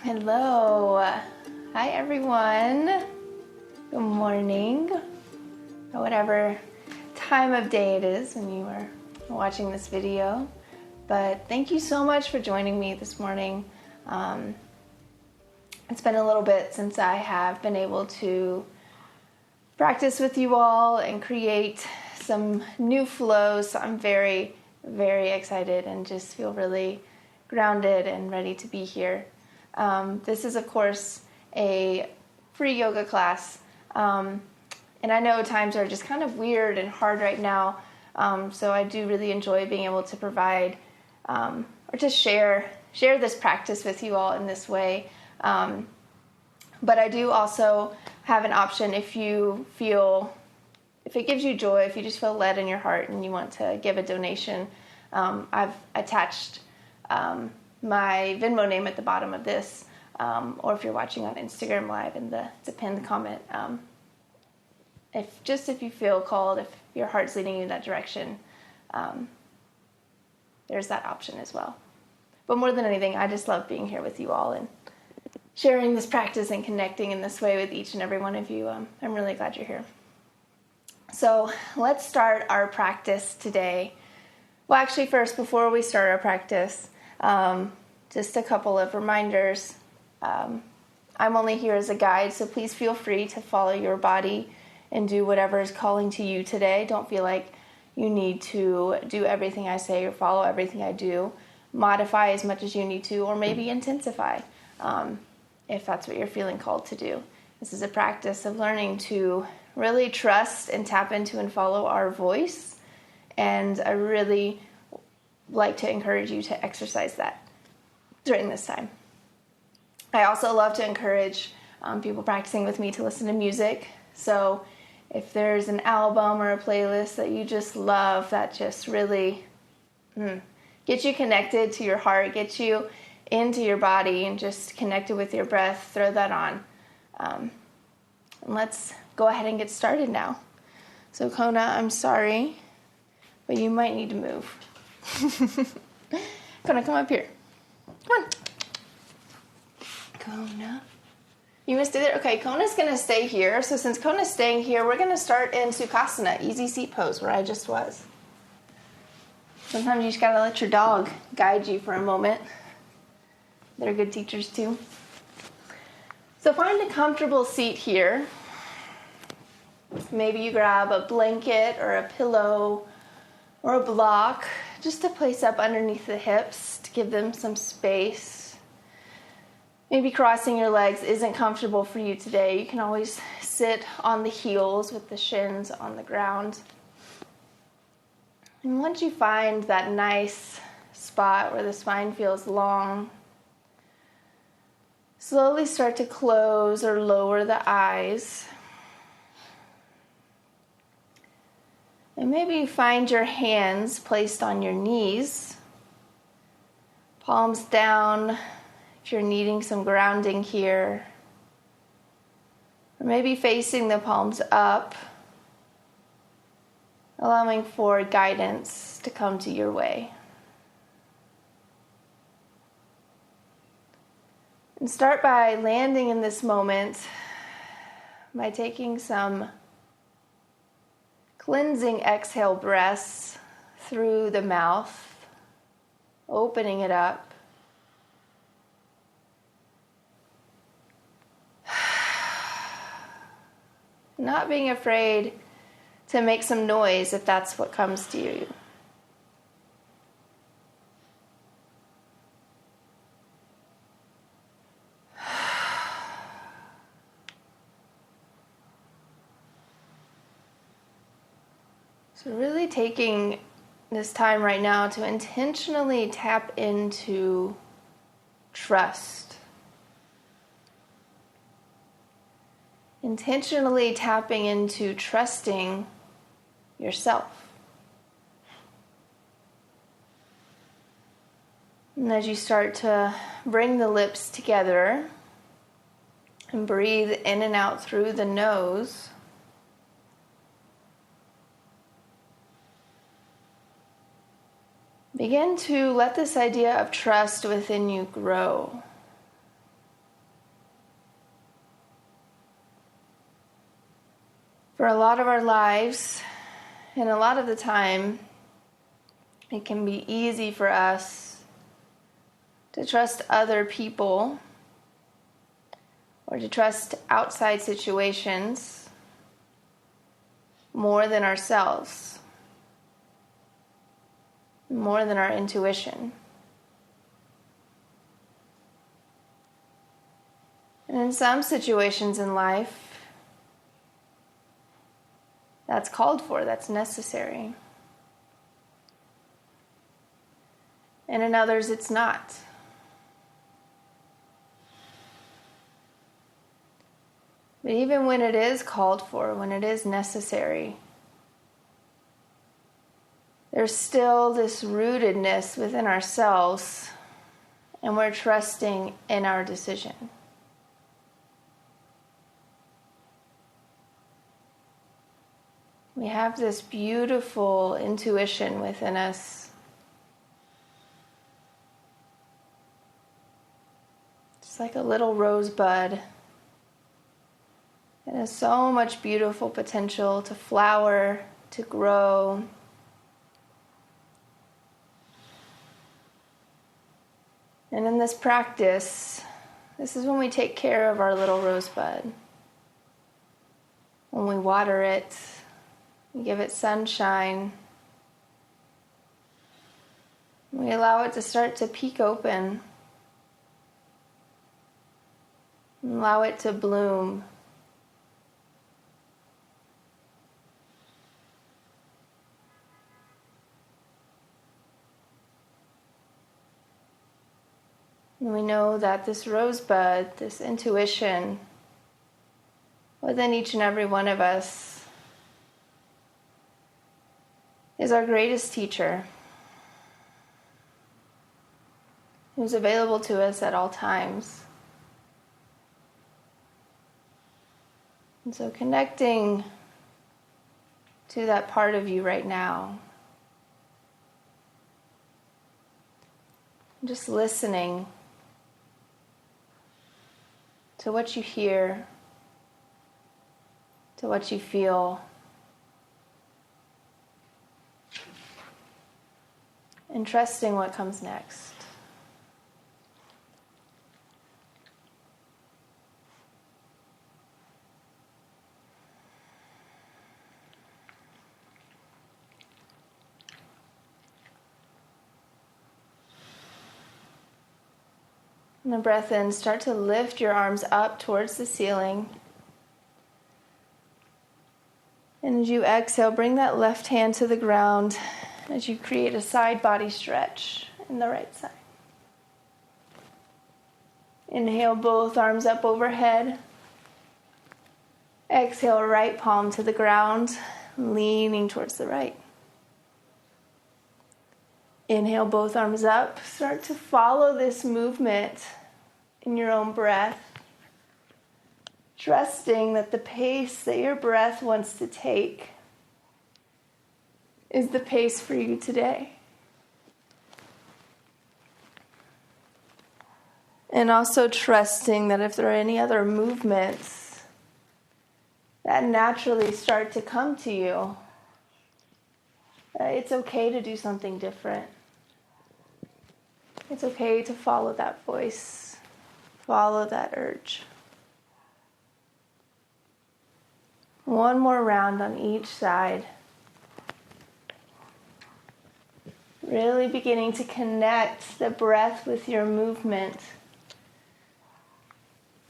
Hello. Hi, everyone. Good morning, or whatever time of day it is when you are watching this video. But thank you so much for joining me this morning. It's been a little bit since I have been able to practice with you all and create some new flows. So I'm very, very excited and just feel really grounded and ready to be here. This is, of course, a free yoga class. And I know times are just kind of weird and hard right now. So I do really enjoy being able to provide or just share this practice with you all in this way. But I do also have an option if it gives you joy, if you just feel led in your heart and you want to give a donation. I've attached my Venmo name at the bottom of this, or if you're watching on Instagram Live in the pinned comment. If you feel called, if your heart's leading you in that direction, there's that option as well. But more than anything, I just love being here with you all and sharing this practice and connecting in this way with each and every one of you. I'm really glad you're here. So let's start our practice today. Well, actually, first, before we start our practice, just a couple of reminders. I'm only here as a guide, so please feel free to follow your body and do whatever is calling to you today. Don't feel like you need to do everything I say or follow everything I do. Modify as much as you need to, or maybe intensify if that's what you're feeling called to do. This is a practice of learning to really trust and tap into and follow our voice, and I really like to encourage you to exercise that during this time. I also love to encourage people practicing with me to listen to music. So if there's an album or a playlist that you just love, that just really gets you connected to your heart, gets you into your body and just connected with your breath, throw that on. And let's go ahead and get started now. So Kona, I'm sorry, but you might need to move. Kona, come up here. Come on. Kona. You want to stay there? Okay, Kona's going to stay here. So since Kona's staying here, we're going to start in Sukhasana, easy seat pose, where I just was. Sometimes you just got to let your dog guide you for a moment. They're good teachers too. So find a comfortable seat here. Maybe you grab a blanket or a pillow or a block just to place up underneath the hips to give them some space. Maybe crossing your legs isn't comfortable for you today. You can always sit on the heels with the shins on the ground. And once you find that nice spot where the spine feels long, slowly start to close or lower the eyes. And maybe you find your hands placed on your knees, palms down if you're needing some grounding here. Or maybe facing the palms up, allowing for guidance to come to your way. And start by landing in this moment by taking some cleansing exhale breaths through the mouth, opening it up. Not being afraid to make some noise if that's what comes to you. So really taking this time right now to intentionally tap into trust. Intentionally tapping into trusting yourself. And as you start to bring the lips together and breathe in and out through the nose, begin to let this idea of trust within you grow. For a lot of our lives, and a lot of the time, it can be easy for us to trust other people or to trust outside situations more than ourselves, more than our intuition. And in some situations in life, that's called for, that's necessary. And in others, it's not. But even when it is called for, when it is necessary, there's still this rootedness within ourselves, and we're trusting in our decision. We have this beautiful intuition within us. It's like a little rosebud. It has so much beautiful potential to flower, to grow. And in this practice, this is when we take care of our little rosebud. When we water it, we give it sunshine. We allow it to start to peek open. Allow it to bloom. And we know that this rosebud, this intuition within each and every one of us is our greatest teacher, who's available to us at all times. And so connecting to that part of you right now, just listening to what you hear, to what you feel, and trusting what comes next. And the breath in, start to lift your arms up towards the ceiling. And as you exhale, bring that left hand to the ground as you create a side body stretch in the right side. Inhale, both arms up overhead. Exhale, right palm to the ground, leaning towards the right. Inhale, both arms up. Start to follow this movement in your own breath, trusting that the pace that your breath wants to take is the pace for you today. And also trusting that if there are any other movements that naturally start to come to you, it's okay to do something different. It's okay to follow that voice, follow that urge. One more round on each side. Really beginning to connect the breath with your movement.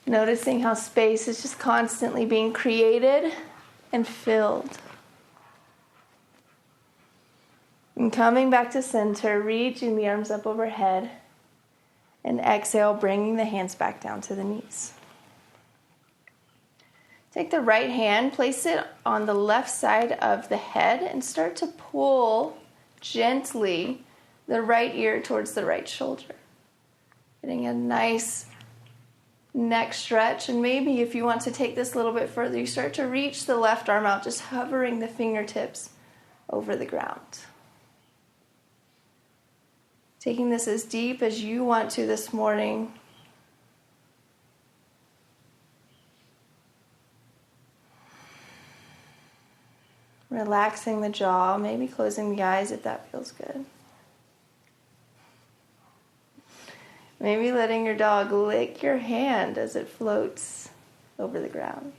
Noticing how space is just constantly being created and filled. And coming back to center, reaching the arms up overhead. And exhale, bringing the hands back down to the knees. Take the right hand, place it on the left side of the head, and start to pull gently the right ear towards the right shoulder. Getting a nice neck stretch. And maybe if you want to take this a little bit further, you start to reach the left arm out, just hovering the fingertips over the ground. Taking this as deep as you want to this morning. Relaxing the jaw, maybe closing the eyes if that feels good. Maybe letting your dog lick your hand as it floats over the ground.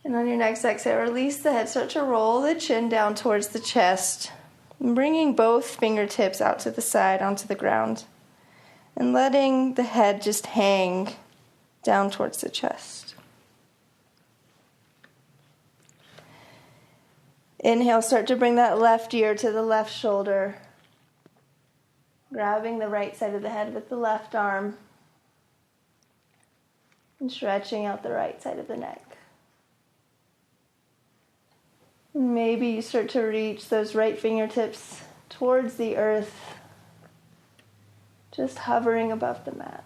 And on your next exhale, release the head. Start to roll the chin down towards the chest, bringing both fingertips out to the side onto the ground, and letting the head just hang down towards the chest. Inhale, start to bring that left ear to the left shoulder, grabbing the right side of the head with the left arm, and stretching out the right side of the neck. And maybe you start to reach those right fingertips towards the earth, just hovering above the mat.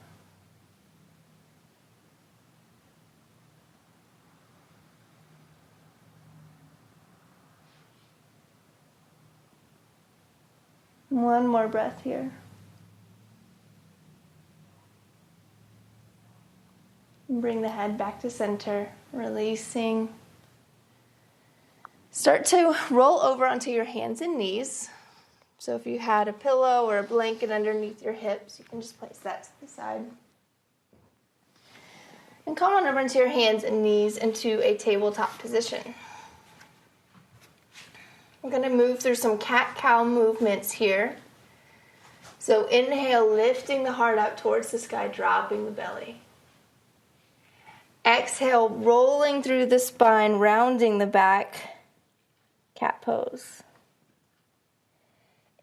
One more breath here. And bring the head back to center, releasing. Start to roll over onto your hands and knees. So if you had a pillow or a blanket underneath your hips, you can just place that to the side. And come on over into your hands and knees into a tabletop position. We're going to move through some cat-cow movements here. So inhale, lifting the heart up towards the sky, dropping the belly. Exhale, rolling through the spine, rounding the back, cat pose.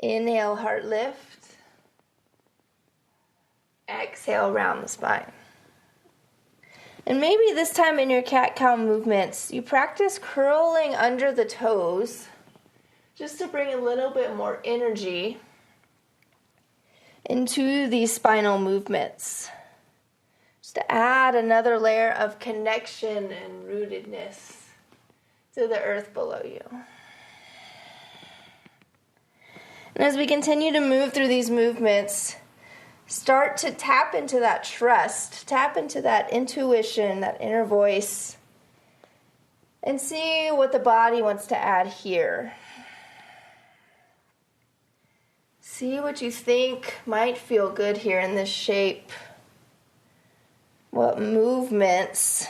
Inhale, heart lift. Exhale, round the spine. And maybe this time in your cat-cow movements, you practice curling under the toes, just to bring a little bit more energy into these spinal movements. Just to add another layer of connection and rootedness to the earth below you. And as we continue to move through these movements, start to tap into that trust, tap into that intuition, that inner voice, and see what the body wants to add here. See what you think might feel good here in this shape. What movements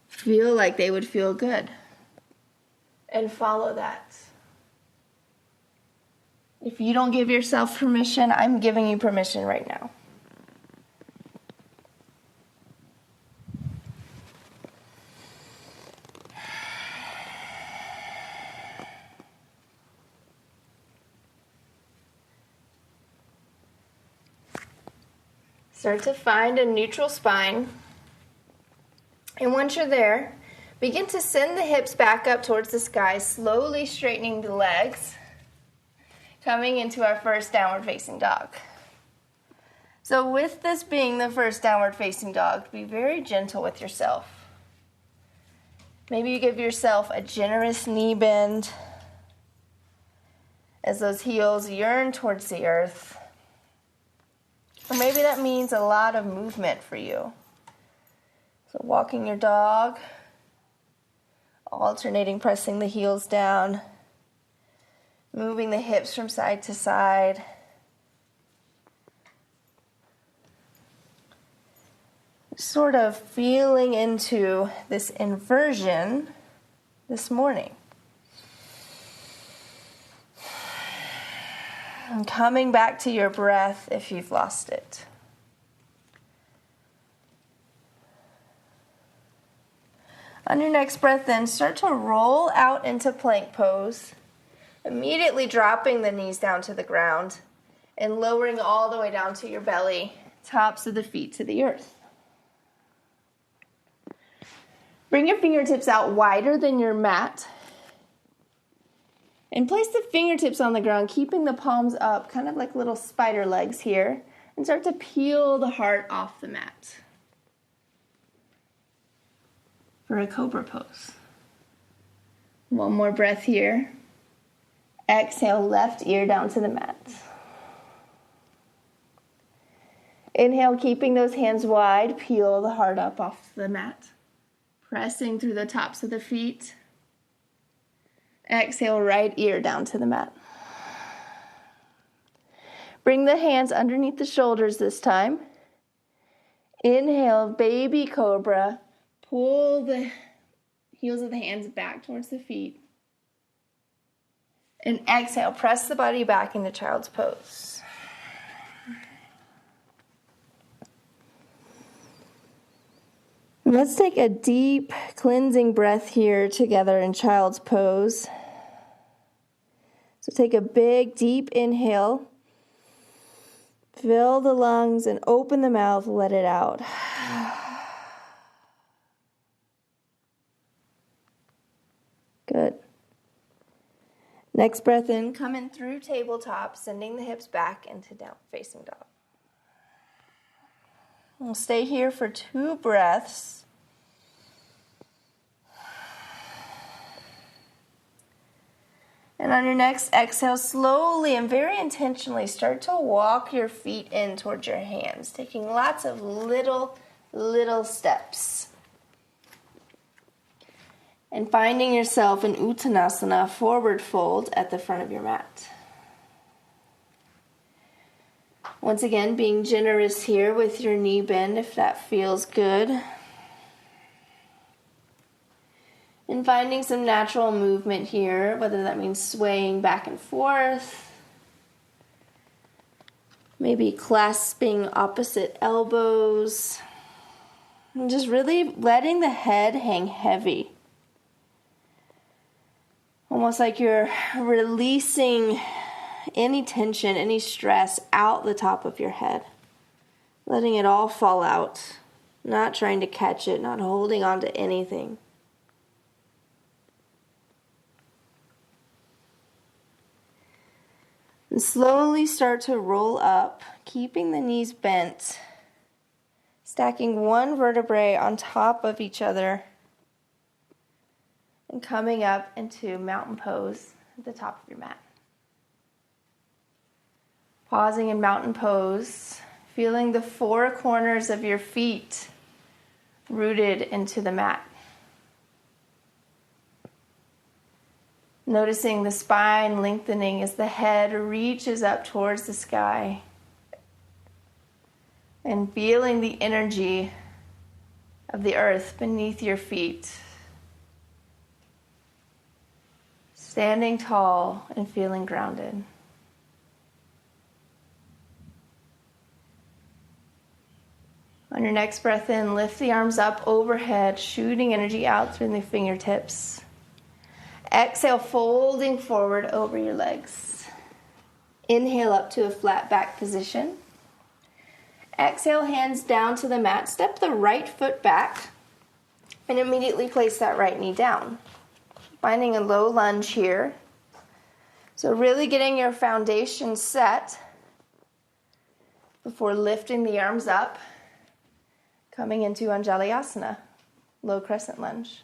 feel like they would feel good. And follow that. If you don't give yourself permission, I'm giving you permission right now. Start to find a neutral spine. And once you're there, begin to send the hips back up towards the sky, slowly straightening the legs, coming into our first downward facing dog. So with this being the first downward facing dog, be very gentle with yourself. Maybe you give yourself a generous knee bend as those heels yearn towards the earth. Or maybe that means a lot of movement for you. So walking your dog, alternating pressing the heels down, moving the hips from side to side. Sort of feeling into this inversion this morning. And coming back to your breath if you've lost it. On your next breath then, start to roll out into plank pose, immediately dropping the knees down to the ground and lowering all the way down to your belly, tops of the feet to the earth. Bring your fingertips out wider than your mat. And place the fingertips on the ground, keeping the palms up, kind of like little spider legs here. And start to peel the heart off the mat for a cobra pose. One more breath here. Exhale, left ear down to the mat. Inhale, keeping those hands wide, peel the heart up off the mat. Pressing through the tops of the feet. Exhale, right ear down to the mat. Bring the hands underneath the shoulders this time. Inhale, baby cobra. Pull the heels of the hands back towards the feet. And exhale, press the body back into child's pose. Let's take a deep cleansing breath here together in child's pose. So take a big, deep inhale. Fill the lungs and open the mouth, let it out. Good. Next breath in, come in through tabletop, sending the hips back into down facing dog. We'll stay here for 2 breaths. And on your next exhale, slowly and very intentionally start to walk your feet in towards your hands, taking lots of little steps. And finding yourself in Uttanasana, forward fold at the front of your mat. Once again, being generous here with your knee bend if that feels good. And finding some natural movement here, whether that means swaying back and forth, maybe clasping opposite elbows, and just really letting the head hang heavy. Almost like you're releasing any tension, any stress out the top of your head. Letting it all fall out. Not trying to catch it, not holding on to anything. And slowly start to roll up, keeping the knees bent. Stacking one vertebrae on top of each other. And coming up into mountain pose at the top of your mat. Pausing in mountain pose, feeling the 4 corners of your feet rooted into the mat. Noticing the spine lengthening as the head reaches up towards the sky. And feeling the energy of the earth beneath your feet. Standing tall and feeling grounded. On your next breath in, lift the arms up overhead, shooting energy out through the fingertips. Exhale, folding forward over your legs. Inhale up to a flat back position. Exhale, hands down to the mat. Step the right foot back and immediately place that right knee down. Finding a low lunge here. So really getting your foundation set before lifting the arms up. Coming into Anjalayasana, low crescent lunge.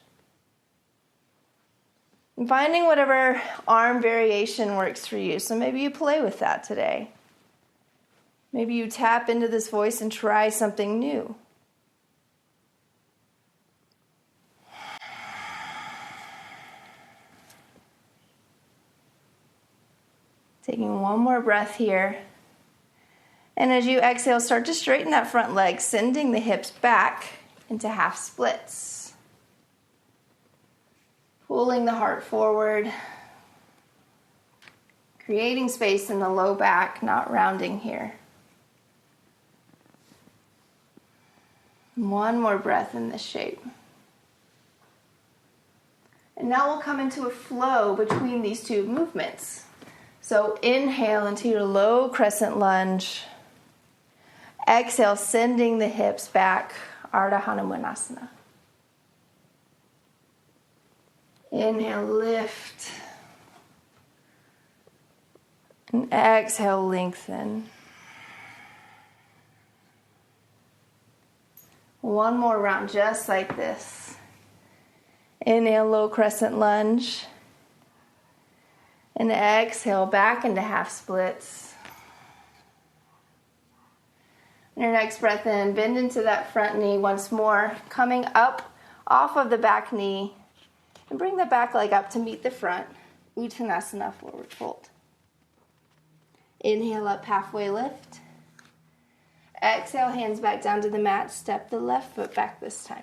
And finding whatever arm variation works for you. So maybe you play with that today. Maybe you tap into this voice and try something new. Taking one more breath here. And as you exhale, start to straighten that front leg, sending the hips back into half splits. Pulling the heart forward. Creating space in the low back, not rounding here. One more breath in this shape. And now we'll come into a flow between these 2 movements. So inhale into your low crescent lunge. Exhale, sending the hips back, Ardha Hanumanasana. Inhale, lift. And exhale, lengthen. One more round just like this. Inhale, low crescent lunge. And exhale, back into half splits. And your next breath in, bend into that front knee once more, coming up off of the back knee, and bring the back leg up to meet the front. Uttanasana, forward fold. Inhale up, halfway lift. Exhale, hands back down to the mat. Step the left foot back this time.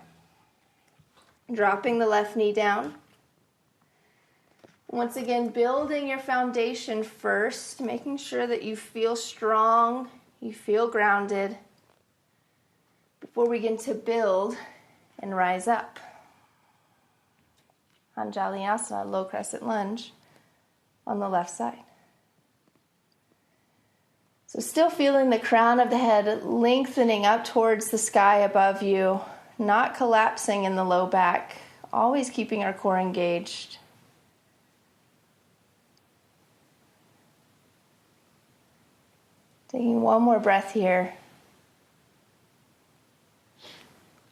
Dropping the left knee down. Once again, building your foundation first, making sure that you feel strong, you feel grounded, before we begin to build and rise up. Anjalinasana, low crescent lunge on the left side. So still feeling the crown of the head lengthening up towards the sky above you, not collapsing in the low back, always keeping our core engaged. Taking one more breath here.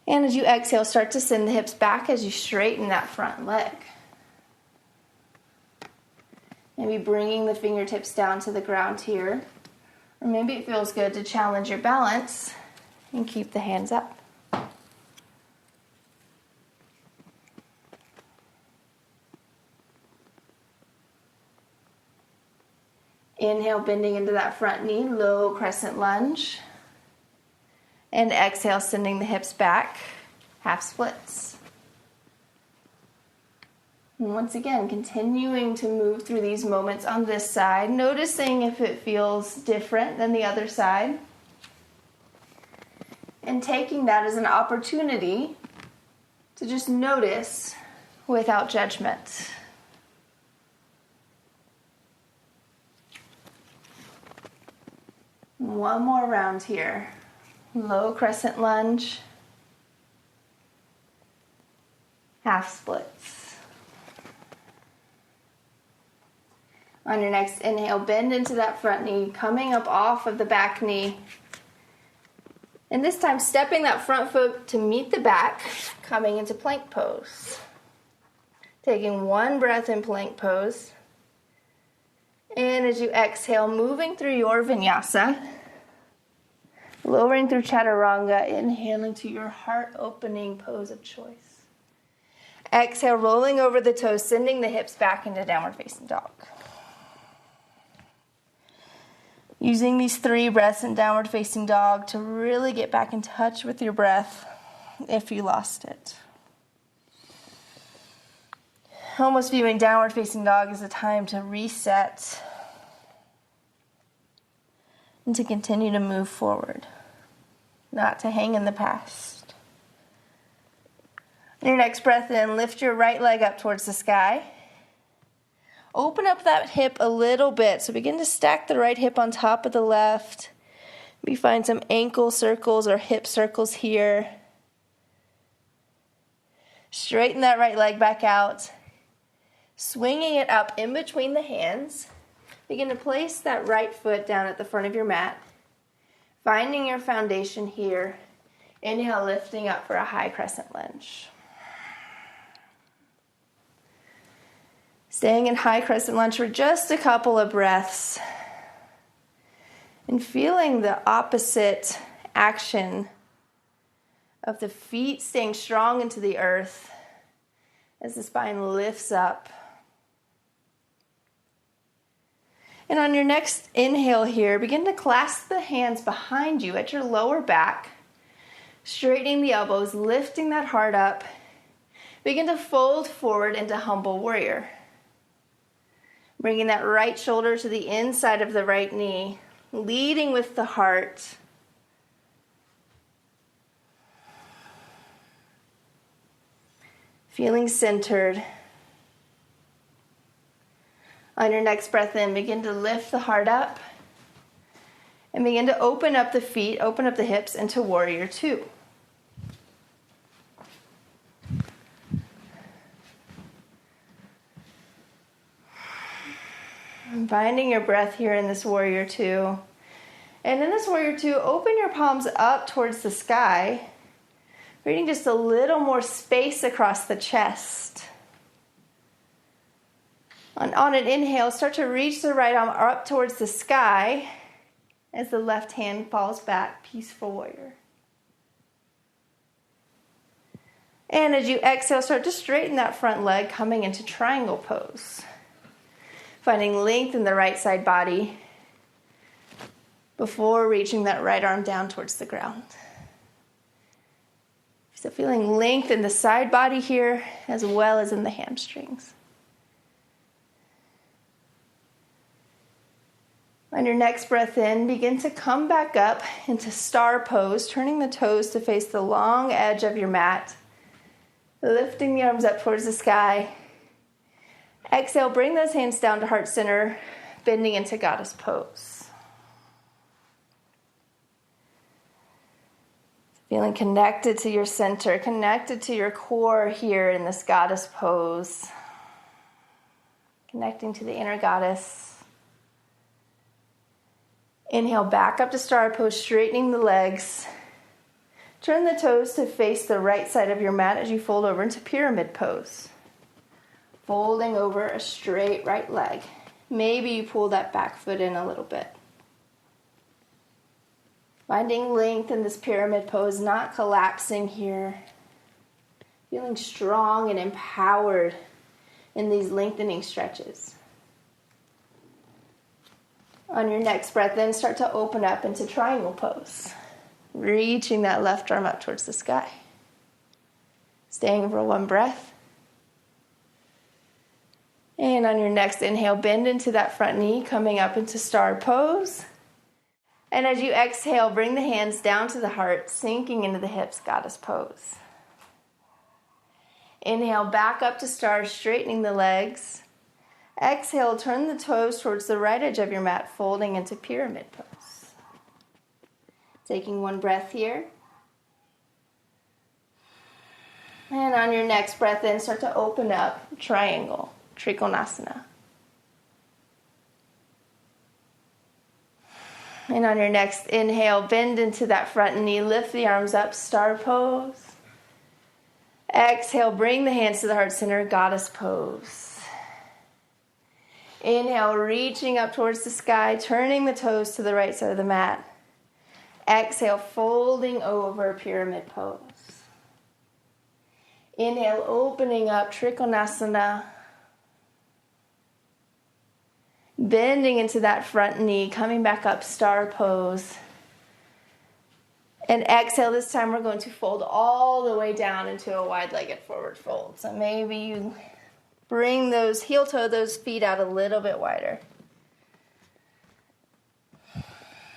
And as you exhale, start to send the hips back as you straighten that front leg. Maybe bringing the fingertips down to the ground here. Or maybe it feels good to challenge your balance and keep the hands up. Inhale, bending into that front knee, low crescent lunge. And exhale, sending the hips back, half splits. And once again, continuing to move through these moments on this side, noticing if it feels different than the other side. And taking that as an opportunity to just notice without judgment. One more round here. Low crescent lunge. Half splits. On your next inhale, bend into that front knee, coming up off of the back knee. And this time, stepping that front foot to meet the back, coming into plank pose. Taking one breath in plank pose. And as you exhale, moving through your vinyasa, lowering through chaturanga, inhaling to your heart-opening pose of choice. Exhale, rolling over the toes, sending the hips back into downward facing dog. Using these 3 breaths in downward facing dog to really get back in touch with your breath if you lost it. Almost viewing downward facing dog as a time to reset and to continue to move forward, not to hang in the past. On your next breath in, lift your right leg up towards the sky. Open up that hip a little bit. So begin to stack the right hip on top of the left. Maybe find some ankle circles or hip circles here. Straighten that right leg back out. Swinging it up in between the hands. Begin to place that right foot down at the front of your mat. Finding your foundation here. Inhale, lifting up for a high crescent lunge. Staying in high crescent lunge for just a couple of breaths. And feeling the opposite action of the feet staying strong into the earth as the spine lifts up. And on your next inhale here, begin to clasp the hands behind you at your lower back, straightening the elbows, lifting that heart up. Begin to fold forward into humble warrior. Bringing that right shoulder to the inside of the right knee, leading with the heart. Feeling centered. On your next breath in, begin to lift the heart up and begin to open up the feet, open up the hips into warrior 2. Finding your breath here in this warrior 2. And in this warrior 2, open your palms up towards the sky, creating just a little more space across the chest. On an inhale, start to reach the right arm up towards the sky. as the left hand falls back, peaceful warrior. And as you exhale, start to straighten that front leg, coming into triangle pose. Finding length in the right side body before reaching that right arm down towards the ground. So feeling length in the side body here as well as in the hamstrings. On your next breath in, begin to come back up into star pose, turning the toes to face the long edge of your mat, lifting the arms up towards the sky. Exhale, bring those hands down to heart center, bending into goddess pose. Feeling connected to your center, connected to your core here in this goddess pose. Connecting to the inner goddess. Inhale, back up to star pose, straightening the legs. Turn the toes to face the right side of your mat as you fold over into pyramid pose. Folding over a straight right leg. Maybe you pull that back foot in a little bit. Finding length in this pyramid pose, not collapsing here. Feeling strong and empowered in these lengthening stretches. On your next breath in, start to open up into triangle pose. Reaching that left arm up towards the sky. Staying for one breath. And on your next inhale, bend into that front knee, coming up into star pose. And as you exhale, bring the hands down to the heart, sinking into the hips, goddess pose. Inhale, back up to star, straightening the legs. Exhale, turn the toes towards the right edge of your mat, folding into pyramid pose. Taking one breath here. And on your next breath in, start to open up, triangle, Trikonasana. And on your next inhale, bend into that front knee, lift the arms up, star pose. Exhale, bring the hands to the heart center, goddess pose. Inhale, reaching up towards the sky, turning the toes to the right side of the mat. Exhale, folding over, pyramid pose. Inhale, opening up, Trikonasana. Bending into that front knee, coming back up, star pose. And exhale, this time we're going to fold all the way down into a wide-legged forward fold. So maybe you bring those heel toe, those feet out a little bit wider.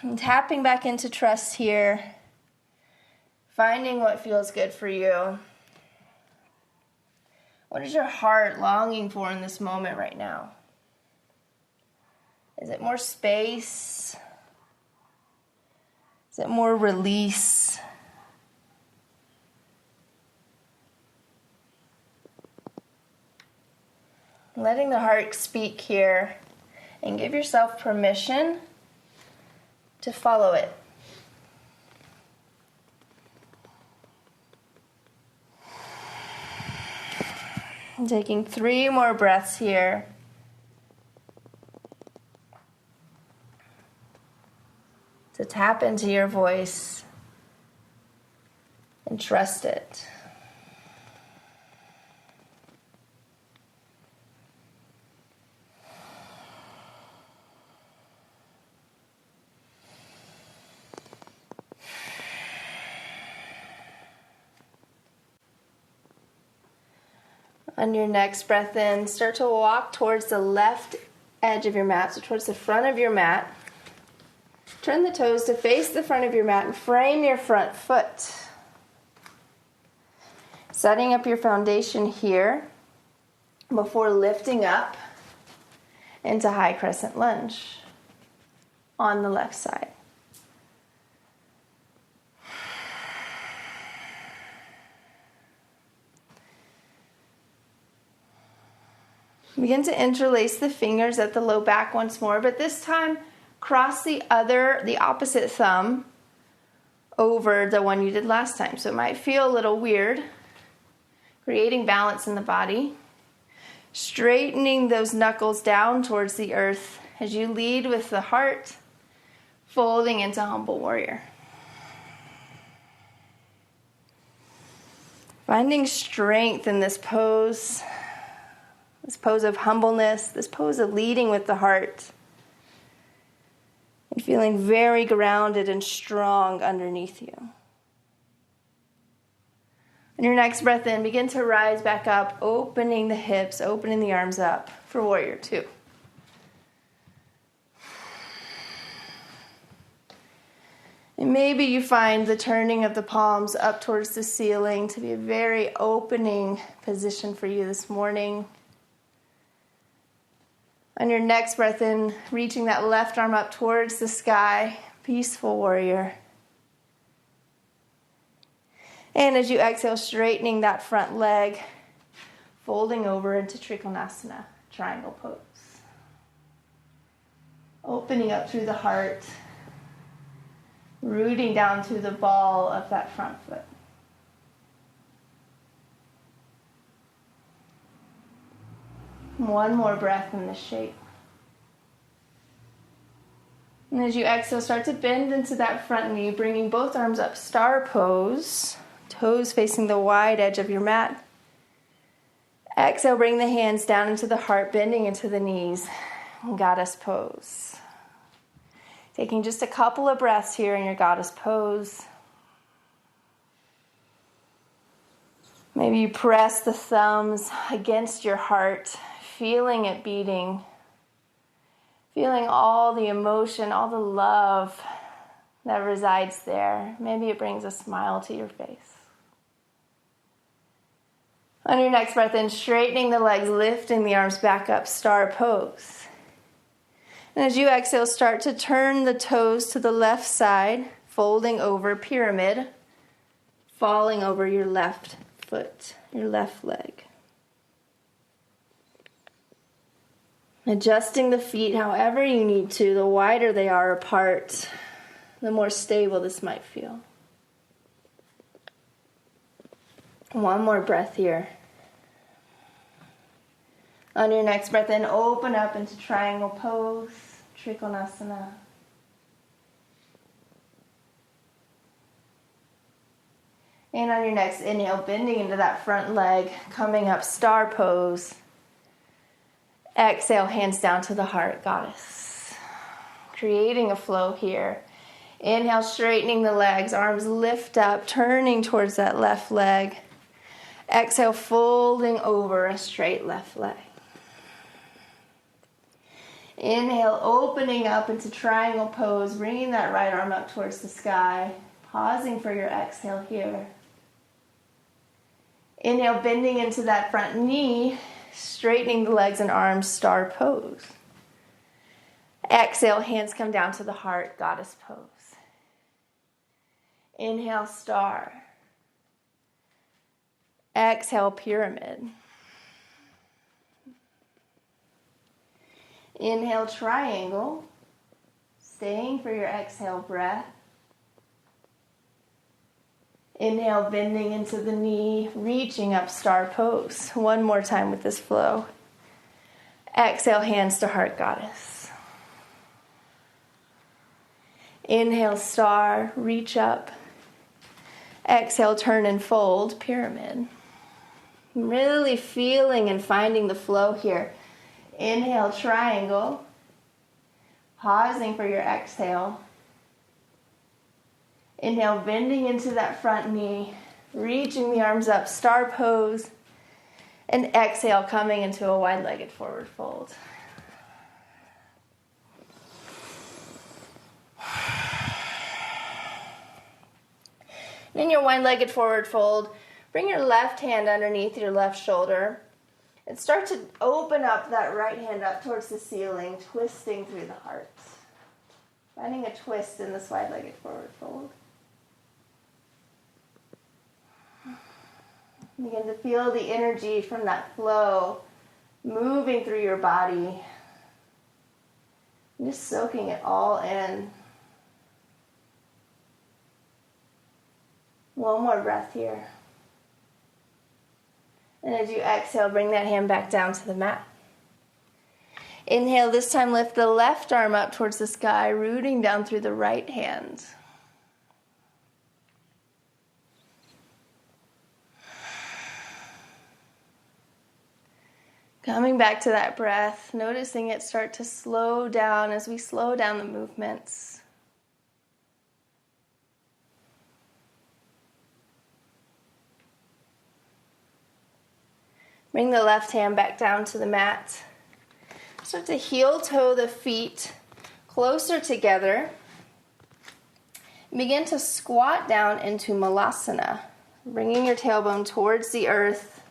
And tapping back into trust here. Finding what feels good for you. What is your heart longing for in this moment right now? Is it more space? Is it more release? Letting the heart speak here and give yourself permission to follow it. And taking 3 more breaths here. To tap into your voice and trust it. On your next breath in, start to walk towards the left edge of your mat, so towards the front of your mat. Turn the toes to face the front of your mat and frame your front foot. Setting up your foundation here before lifting up into high crescent lunge on the left side. Begin to interlace the fingers at the low back once more, but this time cross the opposite thumb over the one you did last time. So it might feel a little weird. Creating balance in the body. Straightening those knuckles down towards the earth as you lead with the heart. Folding into humble warrior. Finding strength in this pose of humbleness, this pose of leading with the heart, and feeling very grounded and strong underneath you. On your next breath in, begin to rise back up, opening the hips, opening the arms up for warrior two. And maybe you find the turning of the palms up towards the ceiling to be a very opening position for you this morning. On your next breath in, reaching that left arm up towards the sky, peaceful warrior. And as you exhale, straightening that front leg, folding over into Trikonasana, triangle pose. Opening up through the heart, rooting down through the ball of that front foot. One more breath in this shape. And as you exhale, start to bend into that front knee, bringing both arms up, star pose, toes facing the wide edge of your mat. Exhale, bring the hands down into the heart, bending into the knees, goddess pose. Taking just a couple of breaths here in your goddess pose. Maybe you press the thumbs against your heart, feeling it beating, feeling all the emotion, all the love that resides there. Maybe it brings a smile to your face. On your next breath in, straightening the legs, lifting the arms back up, star pose. And as you exhale, start to turn the toes to the left side, folding over pyramid, falling over your left foot, your left leg. Adjusting the feet however you need to. The wider they are apart, the more stable this might feel. One more breath here. On your next breath in, open up into triangle pose, Trikonasana. And on your next inhale, bending into that front leg, coming up, star pose. Exhale, hands down to the heart, goddess. Creating a flow here. Inhale, straightening the legs, arms lift up, turning towards that left leg. Exhale, folding over a straight left leg. Inhale, opening up into triangle pose, bringing that right arm up towards the sky. Pausing for your exhale here. Inhale, bending into that front knee, straightening the legs and arms, star pose. Exhale, hands come down to the heart, goddess pose. Inhale, star. Exhale, pyramid. Inhale, triangle. Staying for your exhale breath. Inhale, bending into the knee, reaching up, star pose. One more time with this flow. Exhale, hands to heart, goddess. Inhale, star, reach up. Exhale, turn and fold, pyramid. Really feeling and finding the flow here. Inhale, triangle. Pausing for your exhale. Inhale, bending into that front knee, reaching the arms up, star pose. And exhale, coming into a wide-legged forward fold. In your wide-legged forward fold, bring your left hand underneath your left shoulder and start to open up that right hand up towards the ceiling, twisting through the heart. Finding a twist in this wide-legged forward fold. Begin to feel the energy from that flow moving through your body. Just soaking it all in. One more breath here. And as you exhale, bring that hand back down to the mat. Inhale, this time lift the left arm up towards the sky, rooting down through the right hand. Coming back to that breath, noticing it start to slow down as we slow down the movements. Bring the left hand back down to the mat. Start to heel toe the feet closer together. Begin to squat down into Malasana, bringing your tailbone towards the earth,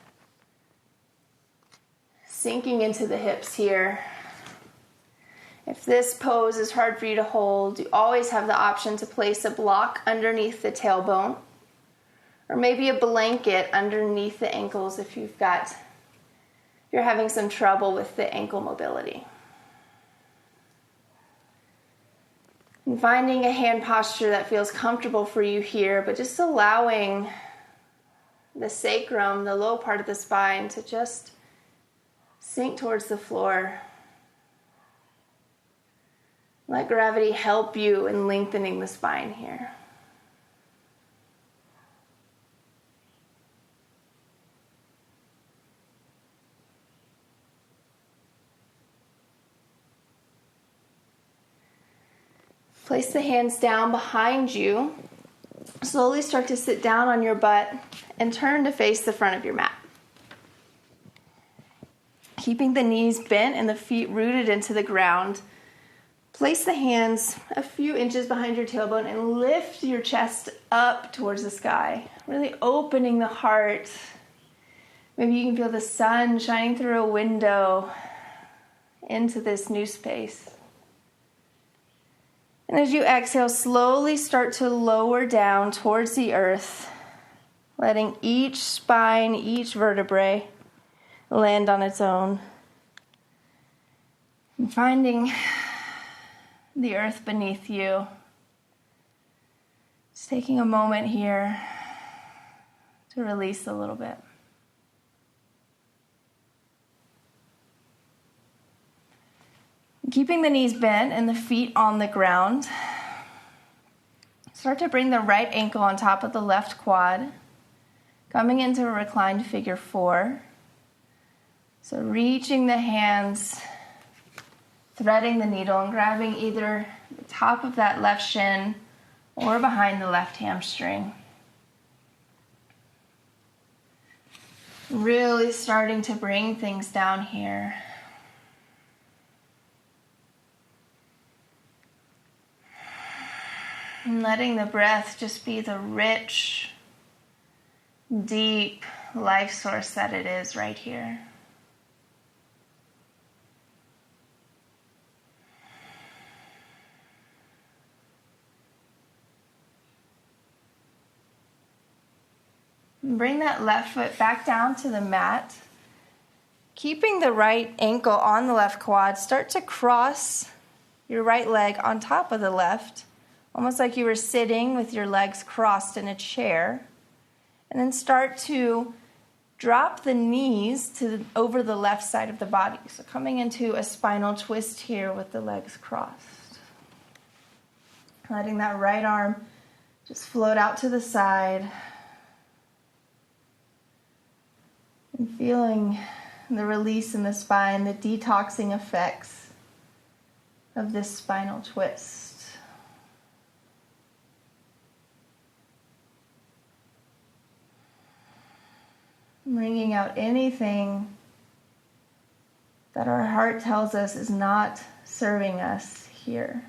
sinking into the hips here. If this pose is hard for you to hold, you always have the option to place a block underneath the tailbone, or maybe a blanket underneath the ankles if you're having some trouble with the ankle mobility. And finding a hand posture that feels comfortable for you here, but just allowing the sacrum, the low part of the spine, to just sink towards the floor. Let gravity help you in lengthening the spine here. Place the hands down behind you. Slowly start to sit down on your butt and turn to face the front of your mat. Keeping the knees bent and the feet rooted into the ground, place the hands a few inches behind your tailbone and lift your chest up towards the sky, really opening the heart. Maybe you can feel the sun shining through a window into this new space. And as you exhale, slowly start to lower down towards the earth, letting each spine, each vertebrae land on its own. And finding the earth beneath you. Just taking a moment here to release a little bit. Keeping the knees bent and the feet on the ground, start to bring the right ankle on top of the left quad, coming into a reclined figure 4. So reaching the hands, threading the needle and grabbing either the top of that left shin or behind the left hamstring. Really starting to bring things down here. And letting the breath just be the rich, deep life source that it is right here. Bring that left foot back down to the mat. Keeping the right ankle on the left quad, start to cross your right leg on top of the left, almost like you were sitting with your legs crossed in a chair. And then start to drop the knees over the left side of the body. So coming into a spinal twist here with the legs crossed. Letting that right arm just float out to the side. And feeling the release in the spine, the detoxing effects of this spinal twist. Bringing out anything that our heart tells us is not serving us here.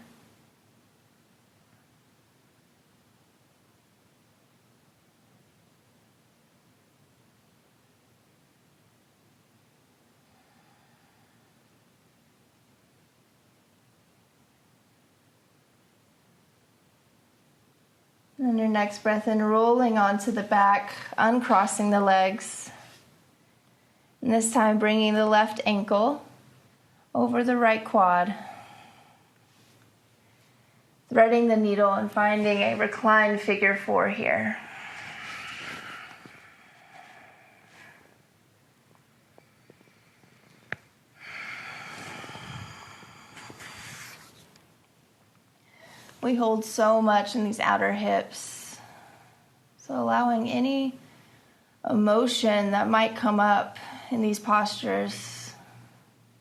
And your next breath in, rolling onto the back, uncrossing the legs. And this time bringing the left ankle over the right quad. Threading the needle and finding a reclined figure 4 here. We hold so much in these outer hips. So allowing any emotion that might come up in these postures,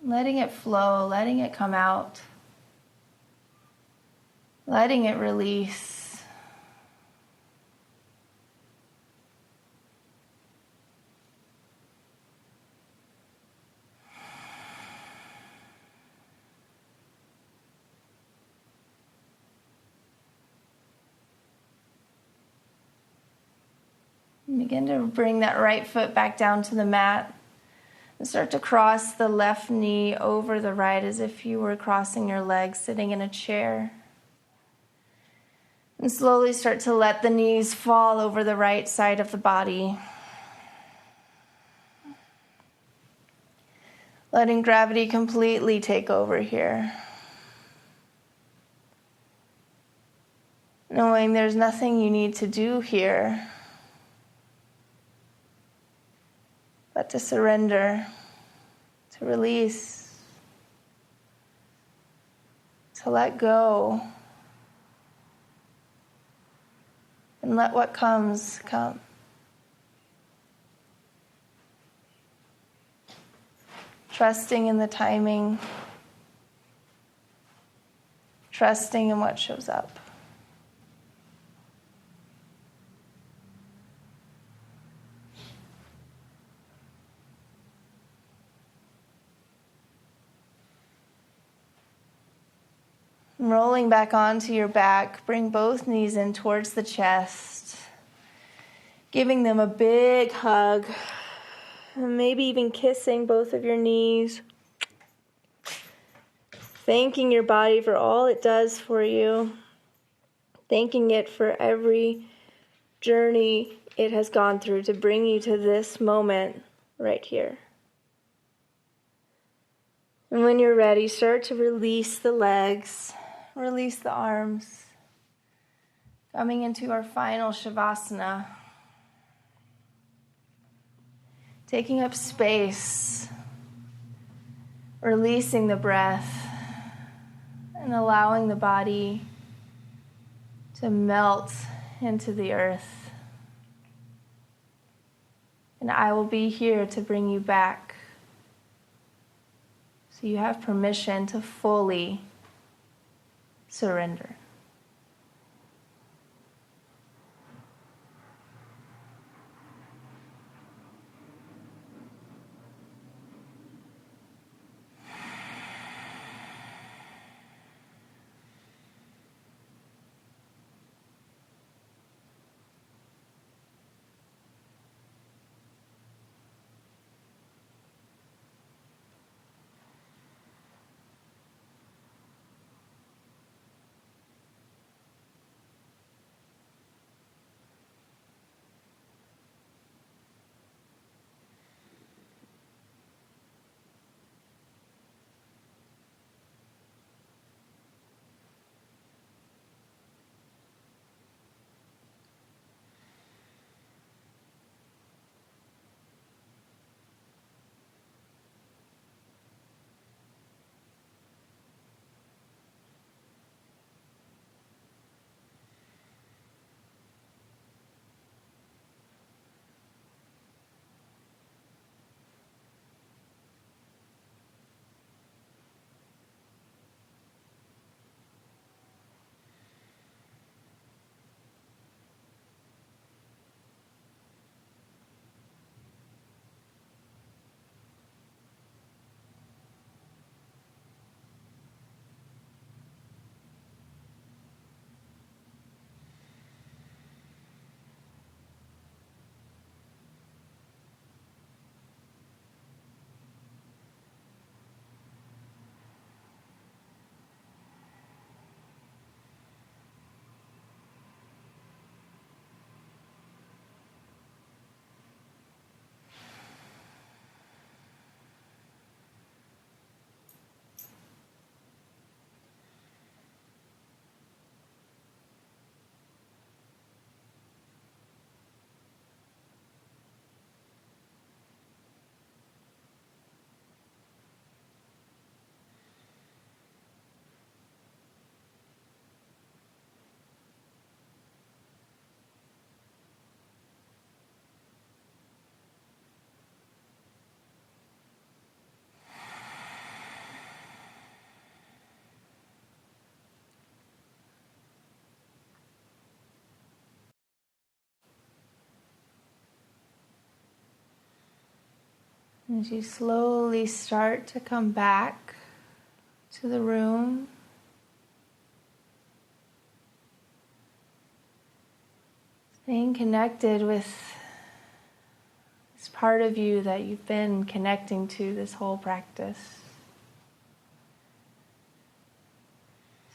letting it flow, letting it come out, letting it release. And begin to bring that right foot back down to the mat and start to cross the left knee over the right as if you were crossing your legs sitting in a chair. And slowly start to let the knees fall over the right side of the body. Letting gravity completely take over here. Knowing there's nothing you need to do here but to surrender, to release, to let go, and let what comes come. Trusting in the timing, trusting in what shows up. Rolling back onto your back, bring both knees in towards the chest, giving them a big hug, and maybe even kissing both of your knees, thanking your body for all it does for you, thanking it for every journey it has gone through to bring you to this moment right here. And when you're ready, start to release the legs. Release the arms. Coming into our final Shavasana. Taking up space. Releasing the breath. And allowing the body to melt into the earth. And I will be here to bring you back. So you have permission to fully surrender. As you slowly start to come back to the room, staying connected with this part of you that you've been connecting to this whole practice.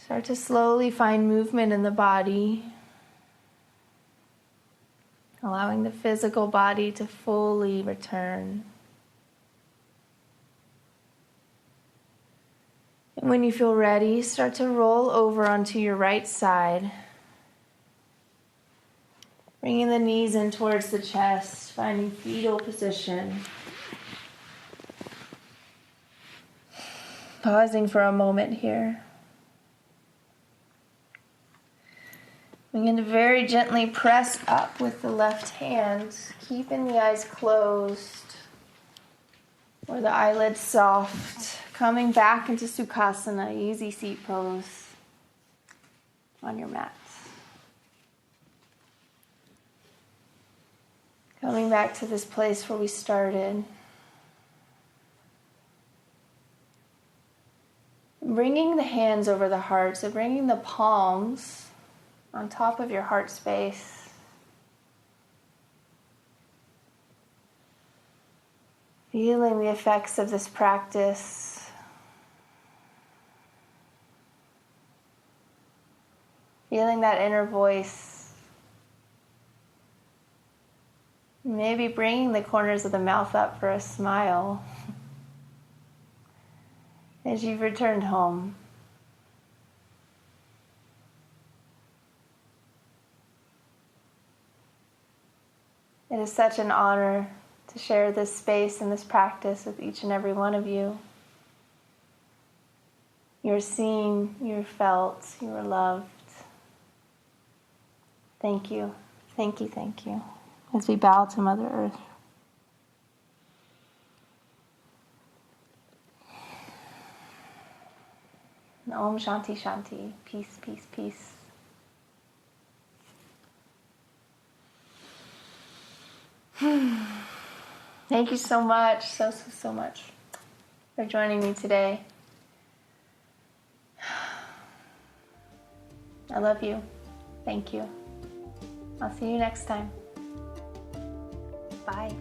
Start to slowly find movement in the body, allowing the physical body to fully return. And when you feel ready, start to roll over onto your right side, bringing the knees in towards the chest, finding fetal position. Pausing for a moment here. Begin to very gently press up with the left hand, keeping the eyes closed or the eyelids soft. Coming back into Sukhasana, easy seat pose on your mat. Coming back to this place where we started. Bringing the hands over the heart, so bringing the palms on top of your heart space. Feeling the effects of this practice. Feeling that inner voice. Maybe bringing the corners of the mouth up for a smile as you've returned home. It is such an honor to share this space and this practice with each and every one of you. You're seen, you're felt, you are loved. Thank you, thank you, thank you. As we bow to Mother Earth. Om Shanti Shanti. Peace, peace, peace. Thank you so much, so much for joining me today. I love you. Thank you. I'll see you next time. Bye.